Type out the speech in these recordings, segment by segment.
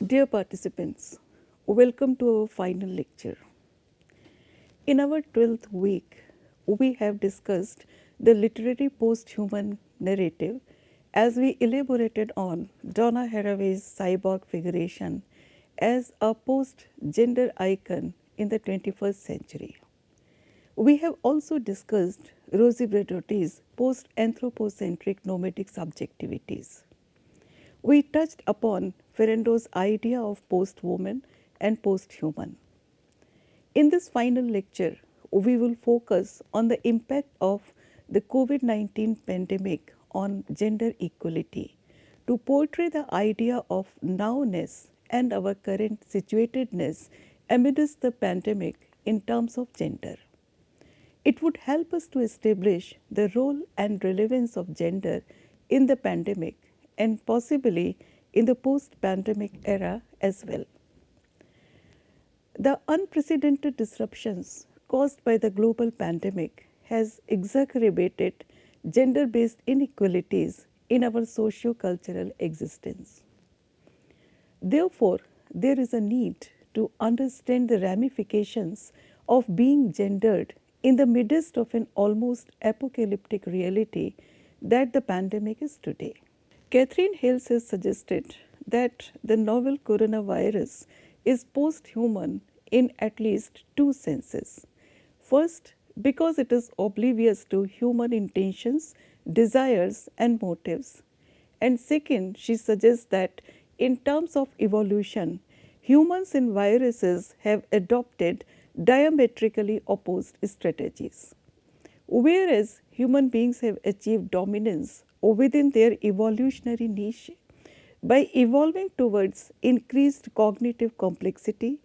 Dear participants, welcome to our final lecture. In our 12th week, we have discussed the literary posthuman narrative as we elaborated on Donna Haraway's cyborg figuration as a post-gender icon in the 21st century. We have also discussed Rosie Bradotti's post-anthropocentric nomadic subjectivities. We touched upon Ferrando's idea of post-woman and post-human. In this final lecture, we will focus on the impact of the COVID-19 pandemic on gender equality to portray the idea of nowness and our current situatedness amidst the pandemic in terms of gender. It would help us to establish the role and relevance of gender in the pandemic and possibly in the post-pandemic era as well. The unprecedented disruptions caused by the global pandemic has exacerbated gender-based inequalities in our socio-cultural existence. Therefore, there is a need to understand the ramifications of being gendered in the midst of an almost apocalyptic reality that the pandemic is today. Catherine Hales has suggested that the novel coronavirus is post-human in at least two senses. First, because it is oblivious to human intentions, desires and motives. And second, she suggests that in terms of evolution, humans and viruses have adopted diametrically opposed strategies. Whereas human beings have achieved dominance within their evolutionary niche by evolving towards increased cognitive complexity.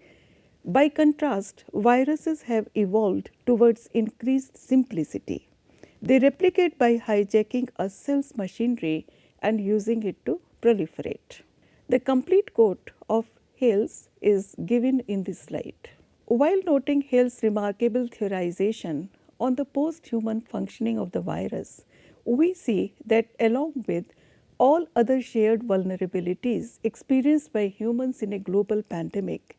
By contrast, viruses have evolved towards increased simplicity. They replicate by hijacking a cell's machinery and using it to proliferate. The complete quote of Hales is given in this slide. While noting Hales' remarkable theorization on the post-human functioning of the virus, we see that along with all other shared vulnerabilities experienced by humans in a global pandemic,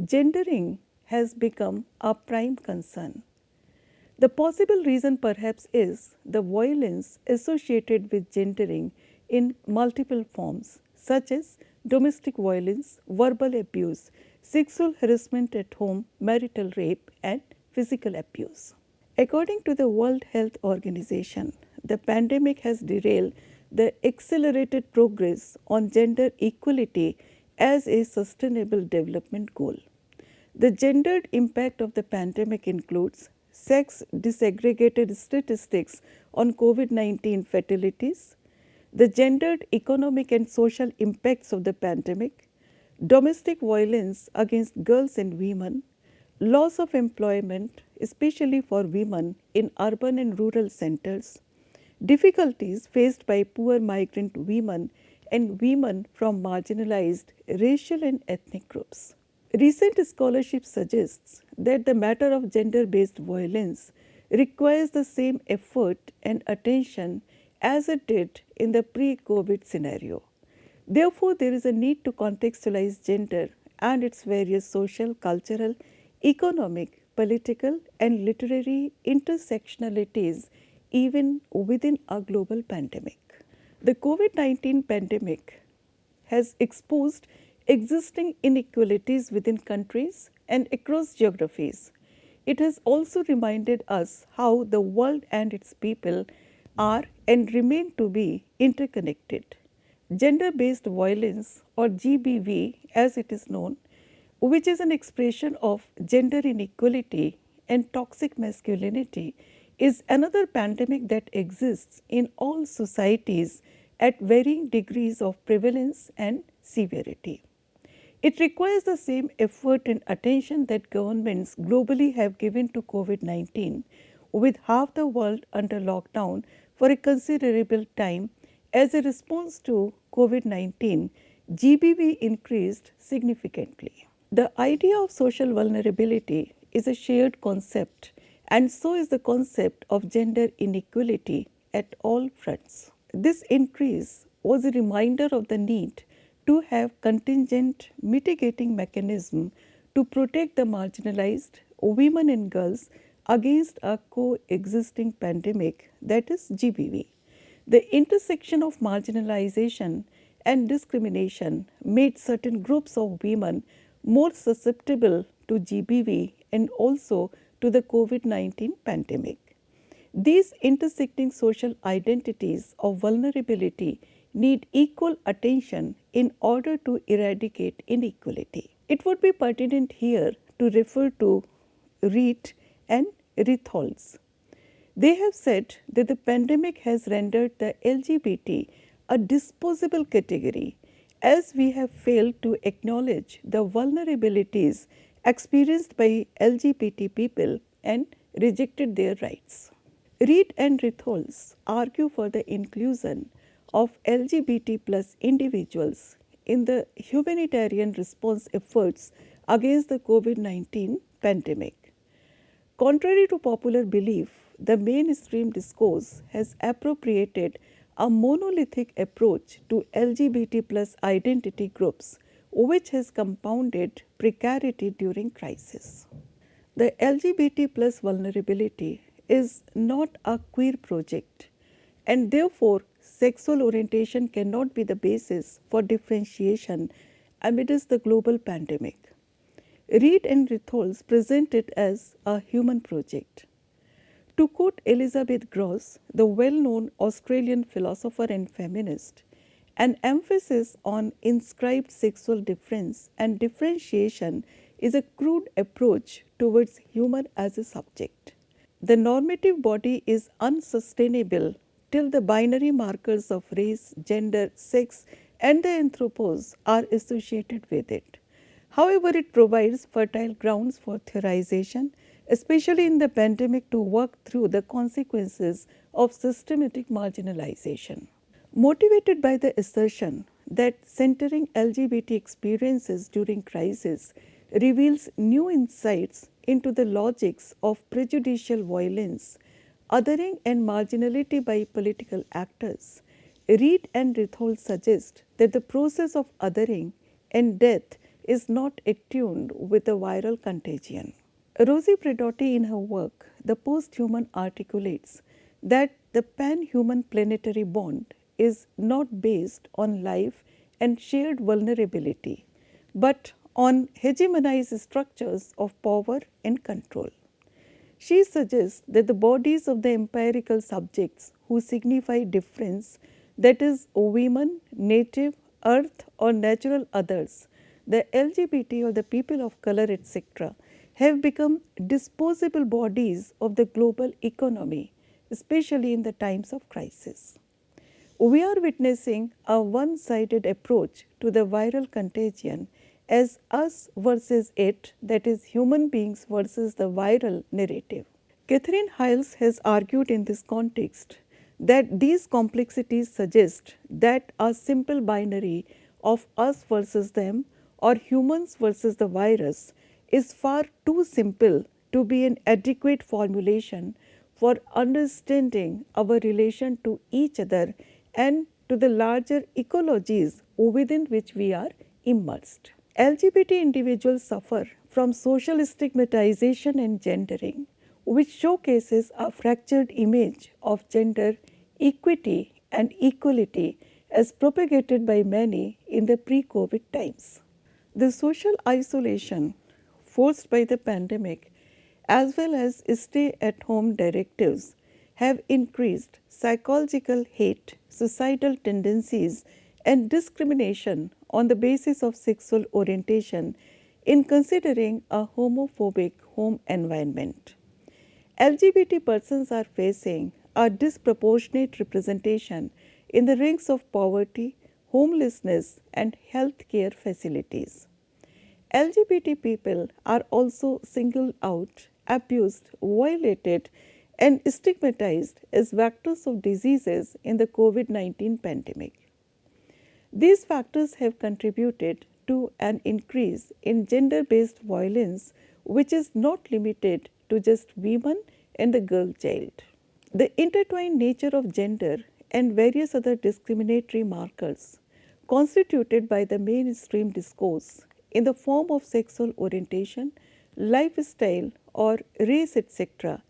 gendering has become a prime concern. The possible reason perhaps is the violence associated with gendering in multiple forms, such as domestic violence, verbal abuse, sexual harassment at home, marital rape, and physical abuse. According to the World Health Organization, the pandemic has derailed the accelerated progress on gender equality as a sustainable development goal. The gendered impact of the pandemic includes sex disaggregated statistics on COVID-19 fatalities, the gendered economic and social impacts of the pandemic, domestic violence against girls and women, loss of employment, especially for women in urban and rural centers, difficulties faced by poor migrant women and women from marginalized racial and ethnic groups. Recent scholarship suggests that the matter of gender-based violence requires the same effort and attention as it did in the pre-COVID scenario. Therefore, there is a need to contextualize gender and its various social, cultural, economic, political, and literary intersectionalities even within a global pandemic. The COVID-19 pandemic has exposed existing inequalities within countries and across geographies. It has also reminded us how the world and its people are and remain to be interconnected. Gender-based violence, or GBV as it is known, which is an expression of gender inequality and toxic masculinity, is another pandemic that exists in all societies at varying degrees of prevalence and severity. It requires the same effort and attention that governments globally have given to COVID-19, with half the world under lockdown for a considerable time. As a response to COVID-19, GBV increased significantly. The idea of social vulnerability is a shared concept, and so is the concept of gender inequality at all fronts. This increase was a reminder of the need to have contingent mitigating mechanism to protect the marginalized women and girls against a coexisting pandemic, that is GBV. The intersection of marginalization and discrimination made certain groups of women more susceptible to GBV and also to the COVID-19 pandemic. These intersecting social identities of vulnerability need equal attention in order to eradicate inequality. It would be pertinent here to refer to Reed and Ritholtz. They have said that the pandemic has rendered the LGBT a disposable category, as we have failed to acknowledge the vulnerabilities experienced by LGBT people and rejected their rights. Reed and Ritholtz argue for the inclusion of LGBT plus individuals in the humanitarian response efforts against the COVID-19 pandemic. Contrary to popular belief, the mainstream discourse has appropriated a monolithic approach to LGBT plus identity groups, which has compounded precarity during crisis. The LGBT plus vulnerability is not a queer project, and therefore sexual orientation cannot be the basis for differentiation amidst the global pandemic. Reed and Ritholtz present it as a human project. To quote Elizabeth Gross, the well-known Australian philosopher and feminist, an emphasis on inscribed sexual difference and differentiation is a crude approach towards human as a subject. The normative body is unsustainable till the binary markers of race, gender, sex, and the anthropos are associated with it. However, it provides fertile grounds for theorization, especially in the pandemic, to work through the consequences of systematic marginalization. Motivated by the assertion that centering LGBT experiences during crisis reveals new insights into the logics of prejudicial violence, othering and marginality by political actors, Reed and Ritholtz suggest that the process of othering and death is not attuned with the viral contagion. Rosie Predotti, in her work, The Posthuman, articulates that the pan-human planetary bond is not based on life and shared vulnerability, but on hegemonized structures of power and control. She suggests that the bodies of the empirical subjects who signify difference, that is, women, native, earth, or natural others, the LGBT or the people of color, etc., have become disposable bodies of the global economy, especially in the times of crisis. We are witnessing a one-sided approach to the viral contagion as us versus it, that is, human beings versus the viral narrative. Catherine Hiles has argued in this context that these complexities suggest that a simple binary of us versus them or humans versus the virus is far too simple to be an adequate formulation for understanding our relation to each other and to the larger ecologies within which we are immersed. LGBT individuals suffer from social stigmatization and gendering, which showcases a fractured image of gender equity and equality as propagated by many in the pre-COVID times. The social isolation forced by the pandemic as well as stay-at-home directives have increased psychological hate, suicidal tendencies, and discrimination on the basis of sexual orientation in considering a homophobic home environment. LGBT persons are facing a disproportionate representation in the ranks of poverty, homelessness, and healthcare facilities. LGBT people are also singled out, abused, violated, and stigmatized as vectors of diseases in the COVID-19 pandemic. These factors have contributed to an increase in gender-based violence, which is not limited to just women and the girl child. The intertwined nature of gender and various other discriminatory markers constituted by the mainstream discourse in the form of sexual orientation, lifestyle, or race, etc.,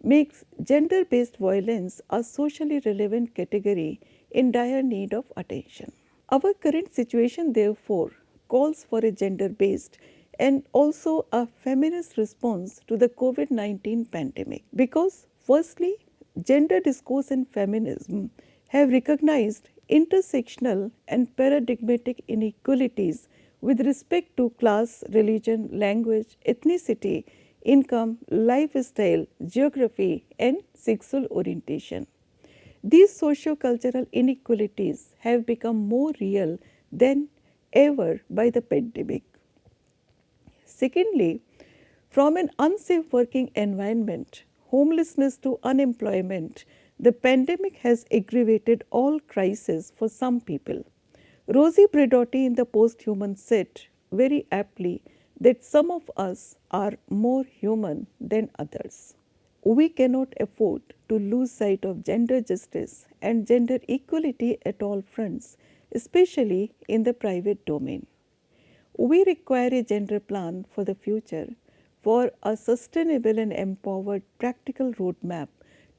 makes gender based violence a socially relevant category in dire need of attention. Our current situation, therefore, calls for a gender based and also a feminist response to the COVID-19 pandemic because, firstly, gender discourse and feminism have recognized intersectional and paradigmatic inequalities with respect to class, religion, language, ethnicity, income, lifestyle, geography, and sexual orientation. These socio-cultural inequalities have become more real than ever by the pandemic. Secondly, from an unsafe working environment, homelessness to unemployment, the pandemic has aggravated all crises for some people. Rosie Braidotti in the Posthuman said very aptly that some of us are more human than others. We cannot afford to lose sight of gender justice and gender equality at all fronts, especially in the private domain. We require a gender plan for the future for a sustainable and empowered practical roadmap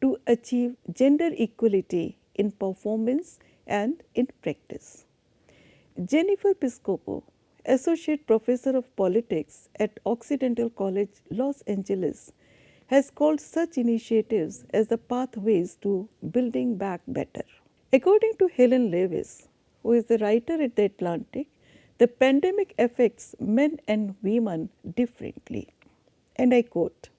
to achieve gender equality in performance and in practice. Jennifer Piscopo, Associate Professor of Politics at Occidental College, Los Angeles, has called such initiatives as the pathways to building back better. According to Helen Lewis, who is the writer at The Atlantic, the pandemic affects men and women differently. And I quote,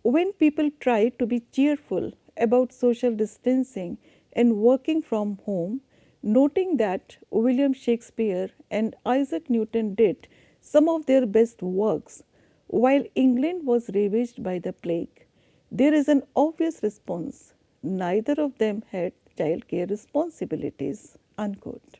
"When people try to be cheerful about social distancing and working from home, noting that William Shakespeare and Isaac Newton did some of their best works while England was ravaged by the plague, there is an obvious response. Neither of them had childcare responsibilities." Unquote.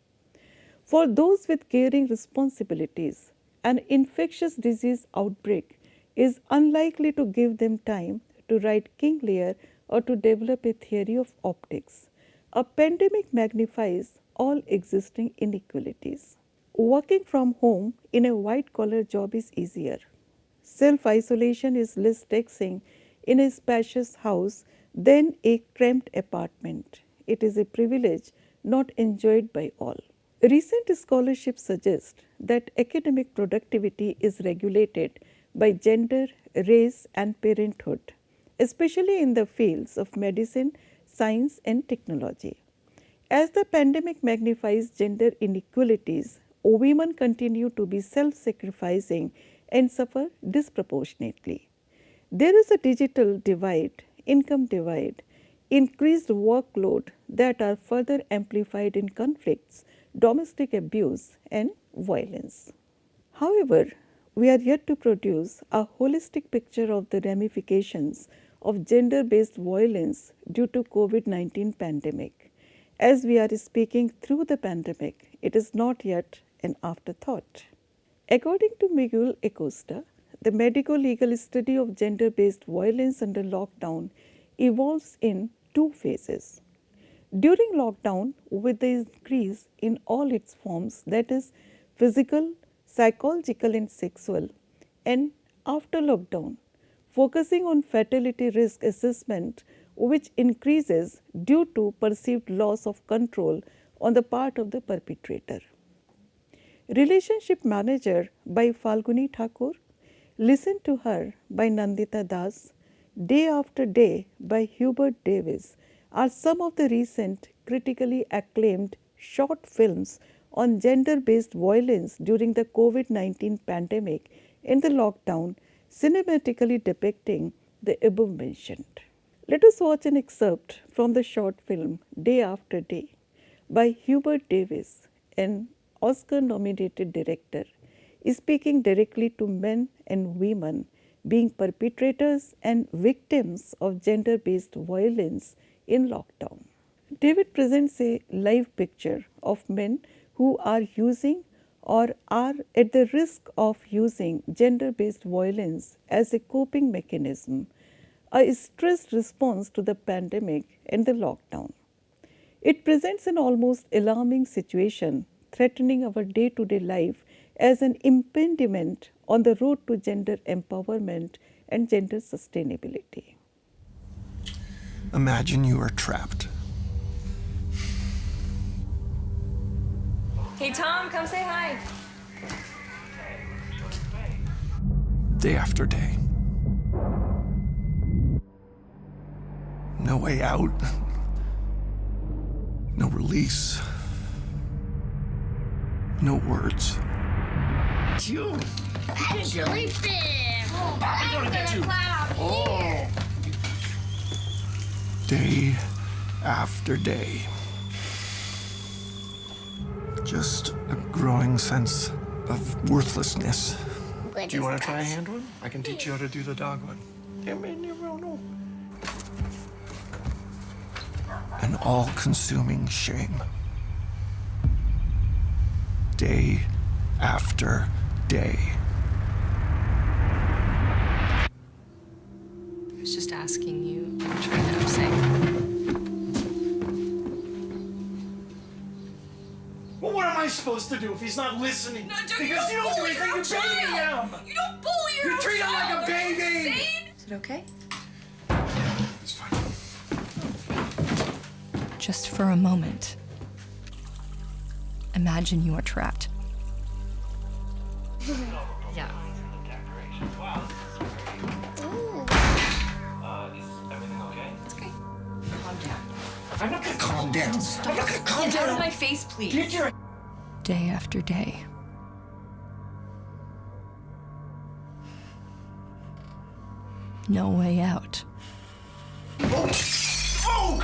For those with caring responsibilities, an infectious disease outbreak is unlikely to give them time to write King Lear or to develop a theory of optics. A pandemic magnifies all existing inequalities. Working from home in a white-collar job is easier. Self-isolation is less taxing in a spacious house than a cramped apartment. It is a privilege not enjoyed by all. Recent scholarship suggests that academic productivity is regulated by gender, race, and parenthood, especially in the fields of medicine, science, and technology. As the pandemic magnifies gender inequalities, women continue to be self-sacrificing and suffer disproportionately. There is a digital divide, income divide, increased workload that are further amplified in conflicts, domestic abuse, and violence. However, we are yet to produce a holistic picture of the ramifications of gender-based violence due to COVID-19 pandemic. As we are speaking through the pandemic, it is not yet an afterthought. According to Miguel Acosta, the medico-legal study of gender-based violence under lockdown evolves in two phases. During lockdown, with the increase in all its forms, that is physical, psychological and sexual, and after lockdown, focusing on fatality risk assessment which increases due to perceived loss of control on the part of the perpetrator. Relationship Manager by Falguni Thakur, Listen to Her by Nandita Das, Day After Day by Hubert Davis are some of the recent critically acclaimed short films on gender-based violence during the COVID-19 pandemic and the lockdown, cinematically depicting the above mentioned. Let us watch an excerpt from the short film Day After Day by Hubert Davis, an Oscar-nominated director, speaking directly to men and women being perpetrators and victims of gender-based violence in lockdown. David presents a live picture of men who are using or are at the risk of using gender-based violence as a coping mechanism, a stress response to the pandemic and the lockdown. It presents an almost alarming situation threatening our day-to-day life as an impediment on the road to gender empowerment and gender sustainability. Imagine you are trapped. Hey Tom, come say hi. Day after day. No way out. No release. No words. You can't get me. I'm gonna get you. Oh. Day after day. Just a growing sense of worthlessness. Do you want to try a hand one? I can teach you how to do the dog one. An all-consuming shame. Day after day. I was just asking you. I'm trying to upset. Well, what am I supposed to do if he's not listening? No, because you don't do anything to baby him. You don't bully your You own treat him like child. a baby. Are you insane? Is it okay? It's fine. Just for a moment, imagine you are trapped. Yeah. It's okay. Calm down. I'm not gonna calm down. I'm not gonna calm Get out of down. my face, please. Get your... Day after day. No way out. Oh,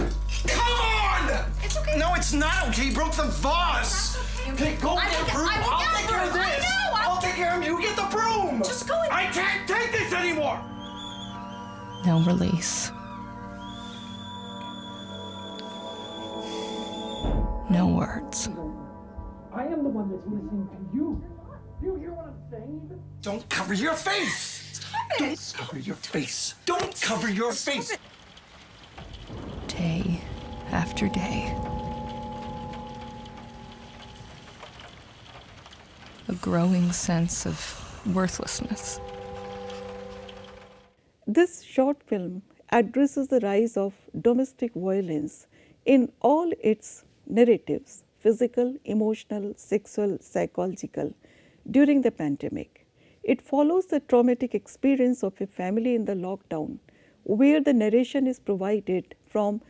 come on! It's okay. No, it's not okay. He broke the vase. Okay, go get a broom. I'll take care of this. I'll take care of him. You get the broom. Just go in. I can't take this anymore. No release. No words. I am the one that's listening to you. Do you hear what I'm saying? Don't cover your face. Don't cover your face. Don't cover your face. Day after day. A growing sense of worthlessness. This short film addresses the rise of domestic violence in all its narratives, physical, emotional, sexual, psychological, during the pandemic. It follows the traumatic experience of a family in the lockdown, where the narration is provided from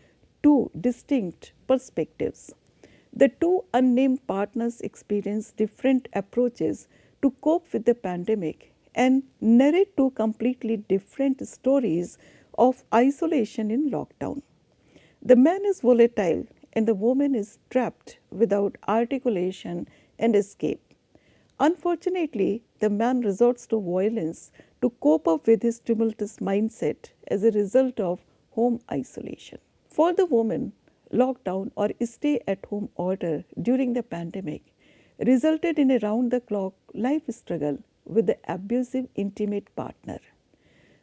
two distinct perspectives. The two unnamed partners experience different approaches to cope with the pandemic and narrate two completely different stories of isolation in lockdown. The man is volatile and the woman is trapped without articulation and escape. Unfortunately, the man resorts to violence to cope up with his tumultuous mindset as a result of home isolation. For the woman, lockdown or stay-at-home order during the pandemic resulted in a round-the-clock life struggle with the abusive intimate partner.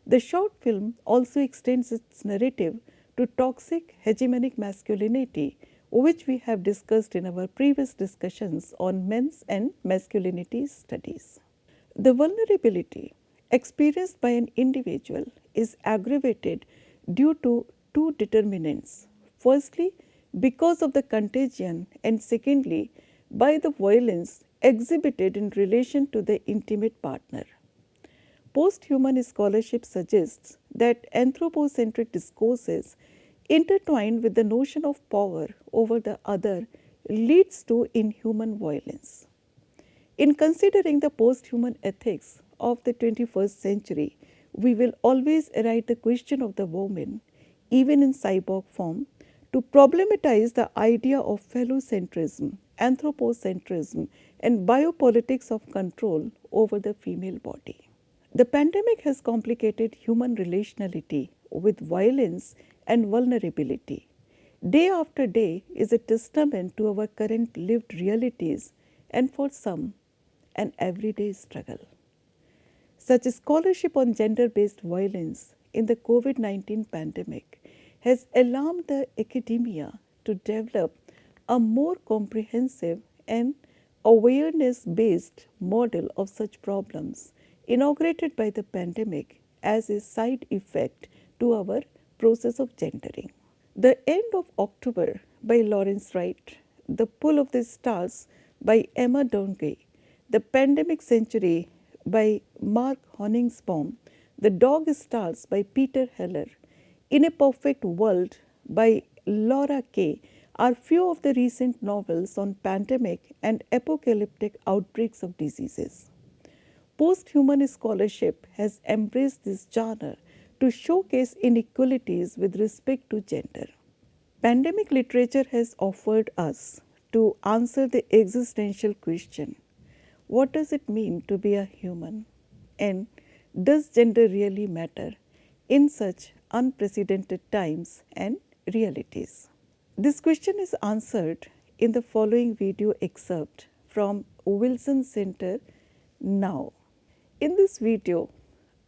The short film also extends its narrative to toxic hegemonic masculinity, which we have discussed in our previous discussions on men's and masculinity studies. The vulnerability experienced by an individual is aggravated due to two determinants. Firstly, because of the contagion, and secondly, by the violence exhibited in relation to the intimate partner. Posthuman scholarship suggests that anthropocentric discourses intertwined with the notion of power over the other leads to inhuman violence. In considering the posthuman ethics of the 21st century, we will always write the question of the woman, even in cyborg form, to problematize the idea of phallocentrism, anthropocentrism, and biopolitics of control over the female body. The pandemic has complicated human relationality with violence and vulnerability. Day after day is a testament to our current lived realities and for some, an everyday struggle. Such scholarship on gender-based violence in the COVID-19 pandemic has alarmed the academia to develop a more comprehensive and awareness-based model of such problems inaugurated by the pandemic as a side effect to our process of gendering. The End of October by Lawrence Wright, The Pull of the Stars by Emma Dongay, The Pandemic Century by Mark Honingsbaum, The Dog Stars by Peter Heller, In a Perfect World by Laura Kay are few of the recent novels on pandemic and apocalyptic outbreaks of diseases. Posthuman scholarship has embraced this genre to showcase inequalities with respect to gender. Pandemic literature has offered us to answer the existential question: what does it mean to be a human? And does gender really matter in such unprecedented times and realities? This question is answered in the following video excerpt from Wilson Center Now. In this video,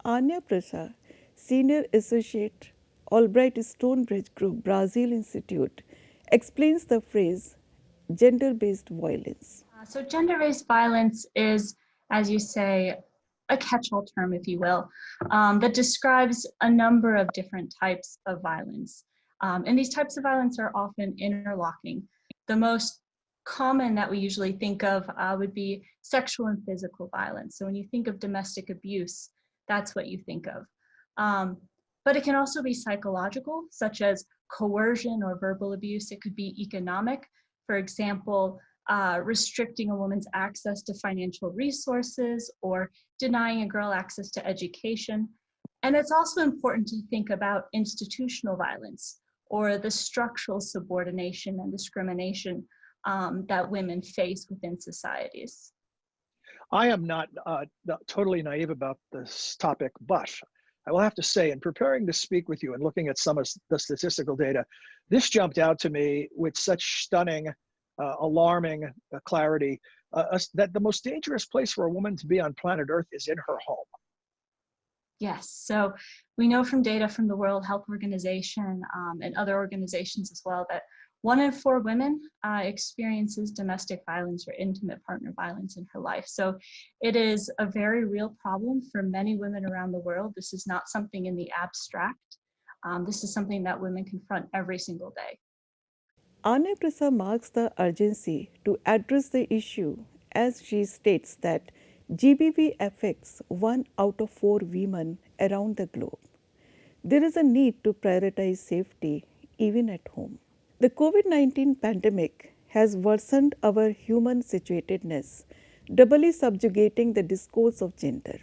Anya Prasad, Senior Associate, Albright Stonebridge Group, Brazil Institute, explains the phrase gender-based violence. So gender-based violence is, as you say, a catch-all term, if you will, that describes a number of different types of violence. And these types of violence are often interlocking. The most common that we usually think of would be sexual and physical violence. So when you think of domestic abuse, that's what you think of. But it can also be psychological, such as coercion or verbal abuse. It could be economic. For example, restricting a woman's access to financial resources or denying a girl access to education. And it's also important to think about institutional violence or the structural subordination and discrimination that women face within societies. I am not totally naive about this topic, but I will have to say, in preparing to speak with you and looking at some of the statistical data, this jumped out to me with such stunning, alarming clarity that the most dangerous place for a woman to be on planet Earth is in her home. Yes, so we know from data from the World Health Organization and other organizations as well that 1 in 4 women experiences domestic violence or intimate partner violence in her life. So it is a very real problem for many women around the world. This is not something in the abstract. This is something that women confront every single day. Anya Prasad marks the urgency to address the issue as she states that GBV affects 1 out of 4 women around the globe. There is a need to prioritize safety even at home. The COVID-19 pandemic has worsened our human situatedness, doubly subjugating the discourse of gender.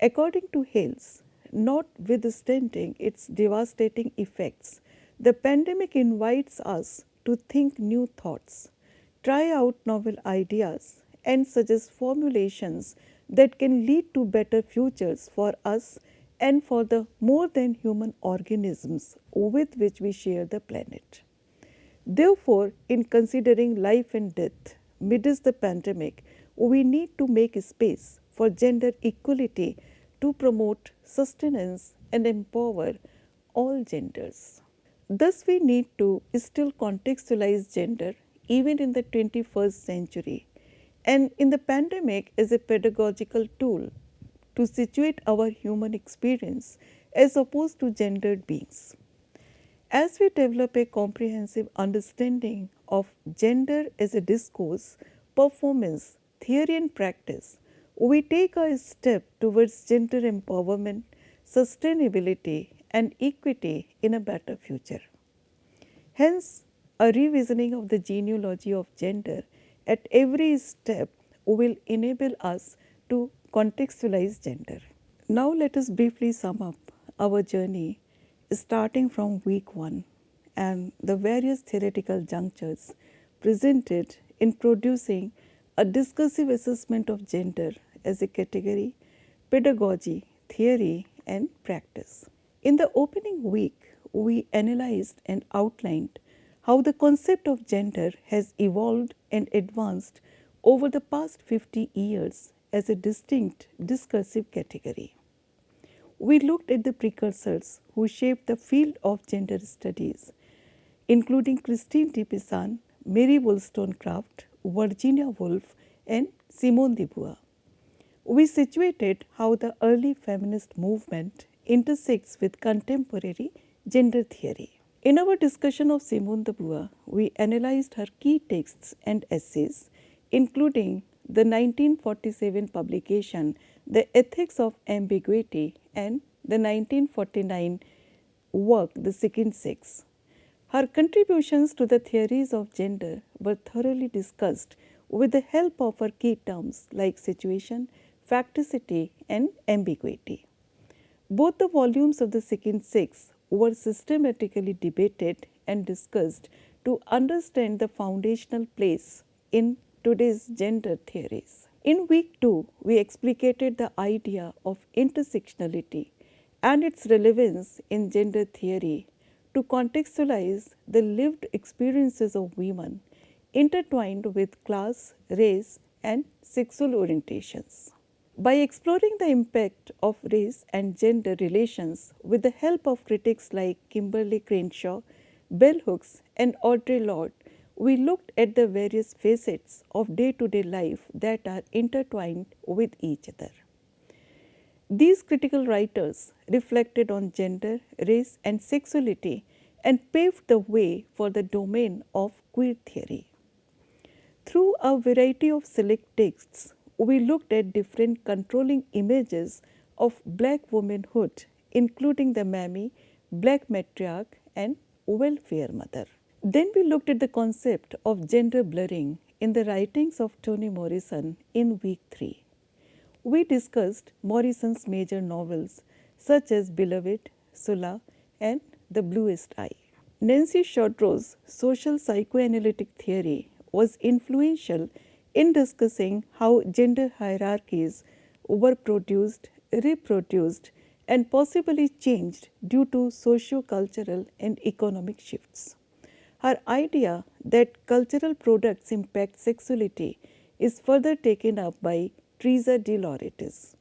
According to Hales, notwithstanding its devastating effects, the pandemic invites us to think new thoughts, try out novel ideas, and suggest formulations that can lead to better futures for us and for the more than human organisms with which we share the planet. Therefore, in considering life and death amidst the pandemic, we need to make space for gender equality to promote sustenance and empower all genders. Thus, we need to still contextualize gender even in the 21st century and in the pandemic as a pedagogical tool to situate our human experience as opposed to gendered beings. As we develop a comprehensive understanding of gender as a discourse, performance, theory and practice, we take a step towards gender empowerment, sustainability and equity in a better future. Hence, a revisioning of the genealogy of gender at every step will enable us to contextualize gender. Now let us briefly sum up our journey starting from week 1 and the various theoretical junctures presented in producing a discursive assessment of gender as a category, pedagogy, theory and practice. In the opening week, we analyzed and outlined how the concept of gender has evolved and advanced over the past 50 years as a distinct discursive category. We looked at the precursors who shaped the field of gender studies, including Christine de Pizan, Mary Wollstonecraft, Virginia Woolf, and Simone de Beauvoir. We situated how the early feminist movement intersects with contemporary gender theory. In our discussion of Simone de Beauvoir, we analyzed her key texts and essays, including the 1947 publication The Ethics of Ambiguity and the 1949 work The Second Sex. Her contributions to the theories of gender were thoroughly discussed with the help of her key terms like situation, facticity, and ambiguity. Both the volumes of The Second Sex were systematically debated and discussed to understand the foundational place in today's gender theories. In week 2, we explicated the idea of intersectionality and its relevance in gender theory to contextualize the lived experiences of women intertwined with class, race, and sexual orientations. By exploring the impact of race and gender relations with the help of critics like Kimberly Crenshaw, Bell Hooks, and Audre Lorde, we looked at the various facets of day-to-day life that are intertwined with each other. These critical writers reflected on gender, race, and sexuality and paved the way for the domain of queer theory. Through a variety of select texts, we looked at different controlling images of Black womanhood, including the mammy, Black matriarch, and welfare mother. Then we looked at the concept of gender blurring in the writings of Toni Morrison in week 3. We discussed Morrison's major novels such as Beloved, Sula, and The Bluest Eye. Nancy Shortraw's social psychoanalytic theory was influential in discussing how gender hierarchies were produced, reproduced, and possibly changed due to socio-cultural and economic shifts. Her idea that cultural products impact sexuality is further taken up by Teresa de Lauretis.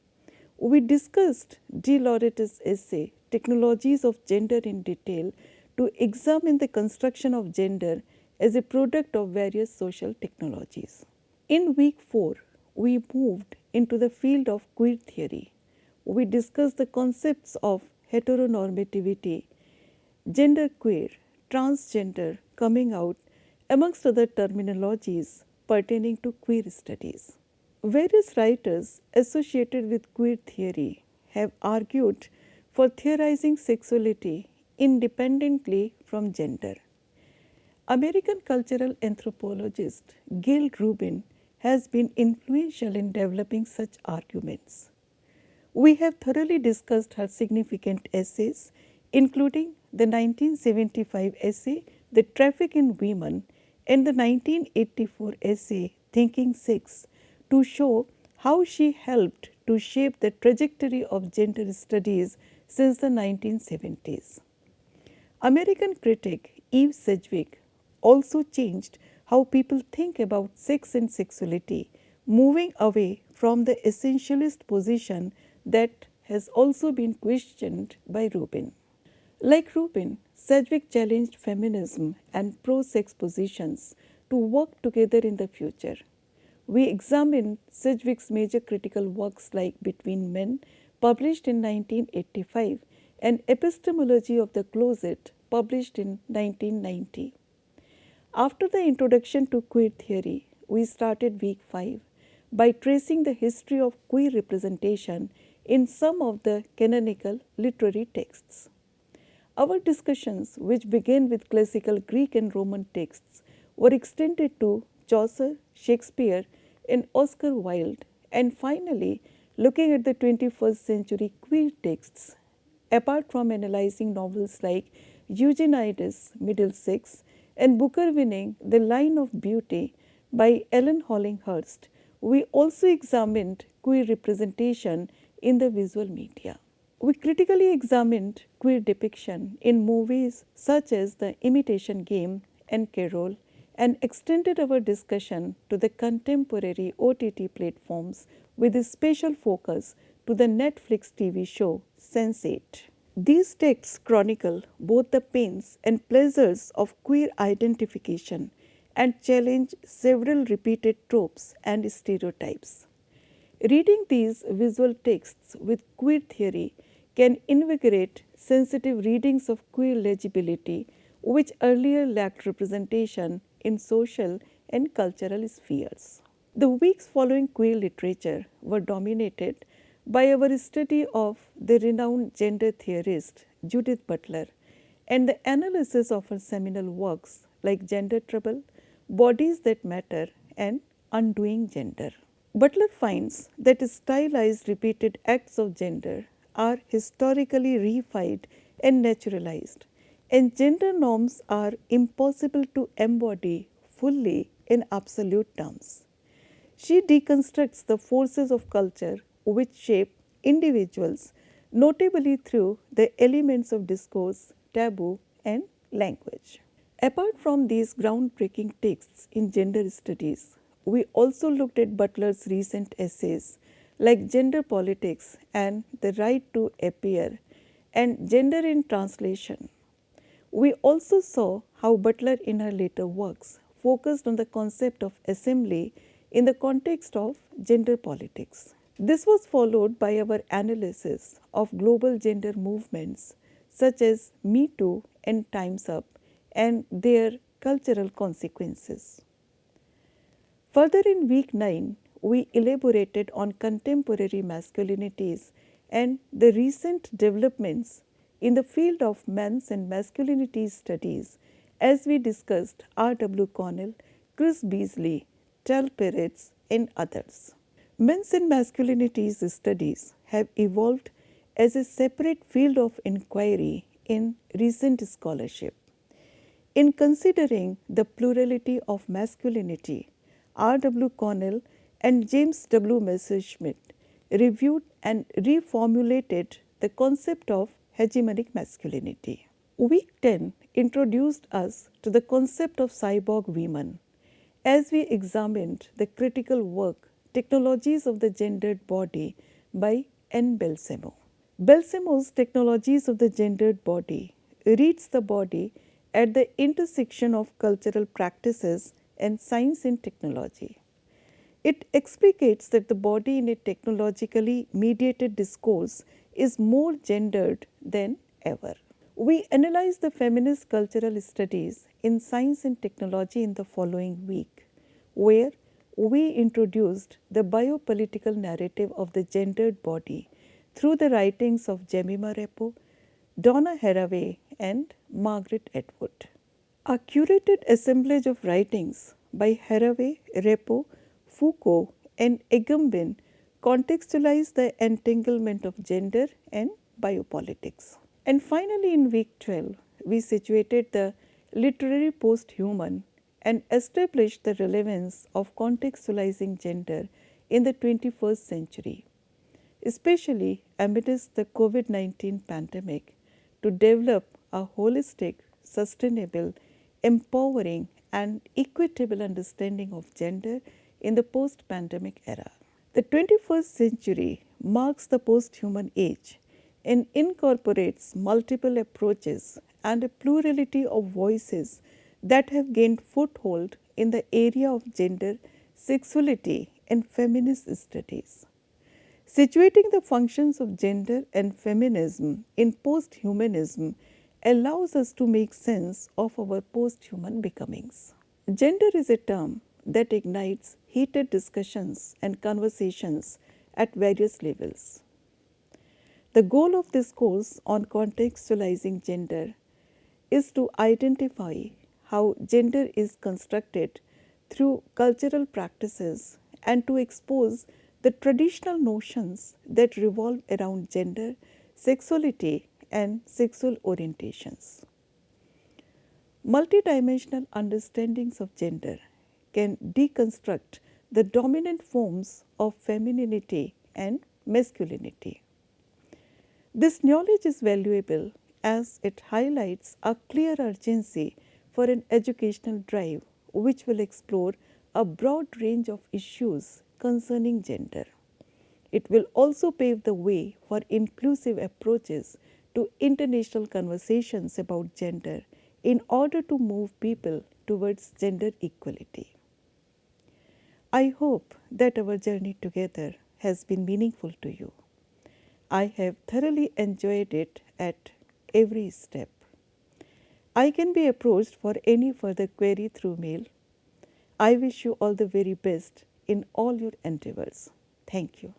We discussed de Lauretis' essay, Technologies of Gender in detail to examine the construction of gender as a product of various social technologies. In week 4, we moved into the field of queer theory. We discussed the concepts of heteronormativity, genderqueer, transgender, coming out, amongst other terminologies pertaining to queer studies. Various writers associated with queer theory have argued for theorizing sexuality independently from gender. American cultural anthropologist Gail Rubin has been influential in developing such arguments. We have thoroughly discussed her significant essays, including the 1975 essay The Traffic in Women and the 1984 essay Thinking Sex, to show how she helped to shape the trajectory of gender studies since the 1970s. American critic Eve Sedgwick also changed how people think about sex and sexuality, moving away from the essentialist position that has also been questioned by Rubin. Like Rubin, Sedgwick challenged feminism and pro-sex positions to work together in the future. We examined Sedgwick's major critical works like Between Men, published in 1985, and Epistemology of the Closet, published in 1990. After the introduction to queer theory, we started week 5 by tracing the history of queer representation in some of the canonical literary texts. Our discussions, which began with classical Greek and Roman texts, were extended to Chaucer, Shakespeare, and Oscar Wilde, and finally looking at the 21st century queer texts. Apart from analyzing novels like Eugenides, Middlesex, and Booker winning The Line of Beauty by Ellen Hollinghurst, we also examined queer representation in the visual media. We critically examined queer depiction in movies such as The Imitation Game and Carol, and extended our discussion to the contemporary OTT platforms with a special focus to the Netflix TV show Sense8. These texts chronicle both the pains and pleasures of queer identification and challenge several repeated tropes and stereotypes. Reading these visual texts with queer theory can invigorate sensitive readings of queer legibility, which earlier lacked representation in social and cultural spheres. The weeks following queer literature were dominated by our study of the renowned gender theorist Judith Butler and the analysis of her seminal works like Gender Trouble, Bodies That Matter, and Undoing Gender. Butler finds that stylized repeated acts of gender are historically reified and naturalized, and gender norms are impossible to embody fully in absolute terms. She deconstructs the forces of culture which shape individuals, notably through the elements of discourse, taboo, and language. Apart from these groundbreaking texts in gender studies, we also looked at Butler's recent essays like Gender Politics and The Right to Appear and Gender in Translation. We also saw how Butler in her later works focused on the concept of assembly in the context of gender politics. This was followed by our analysis of global gender movements such as Me Too and Time's Up and their cultural consequences. Further, in week 9, we elaborated on contemporary masculinities and the recent developments in the field of men's and masculinity studies as we discussed R.W. Connell, Chris Beasley, Tal Peretz, and others. Men's and masculinities studies have evolved as a separate field of inquiry in recent scholarship. In considering the plurality of masculinity, R.W. Connell and James W. Messerschmitt reviewed and reformulated the concept of hegemonic masculinity. Week 10 introduced us to the concept of cyborg women as we examined the critical work Technologies of the Gendered Body by N. Balsamo. Balsamo's Technologies of the Gendered Body reads the body at the intersection of cultural practices and science and technology. It explicates that the body in a technologically mediated discourse is more gendered than ever. We analyze the feminist cultural studies in science and technology in the following week, where we introduced the biopolitical narrative of the gendered body through the writings of Jemima Repo, Donna Haraway, and Margaret Atwood. A curated assemblage of writings by Haraway, Repo, Foucault, and Agamben contextualize the entanglement of gender and biopolitics. And finally, in week 12, we situated the literary posthuman and established the relevance of contextualizing gender in the 21st century, especially amidst the COVID-19 pandemic, to develop a holistic, sustainable, empowering, and equitable understanding of gender in the post-pandemic era. The 21st century marks the posthuman age and incorporates multiple approaches and a plurality of voices that have gained foothold in the area of gender, sexuality, and feminist studies. Situating the functions of gender and feminism in posthumanism allows us to make sense of our posthuman becomings. Gender is a term that ignites heated discussions and conversations at various levels. The goal of this course on contextualizing gender is to identify how gender is constructed through cultural practices and to expose the traditional notions that revolve around gender, sexuality, and sexual orientations. Multidimensional understandings of gender can deconstruct the dominant forms of femininity and masculinity. This knowledge is valuable as it highlights a clear urgency for an educational drive which will explore a broad range of issues concerning gender. It will also pave the way for inclusive approaches to international conversations about gender in order to move people towards gender equality. I hope that our journey together has been meaningful to you. I have thoroughly enjoyed it at every step. I can be approached for any further query through mail. I wish you all the very best in all your endeavors. Thank you.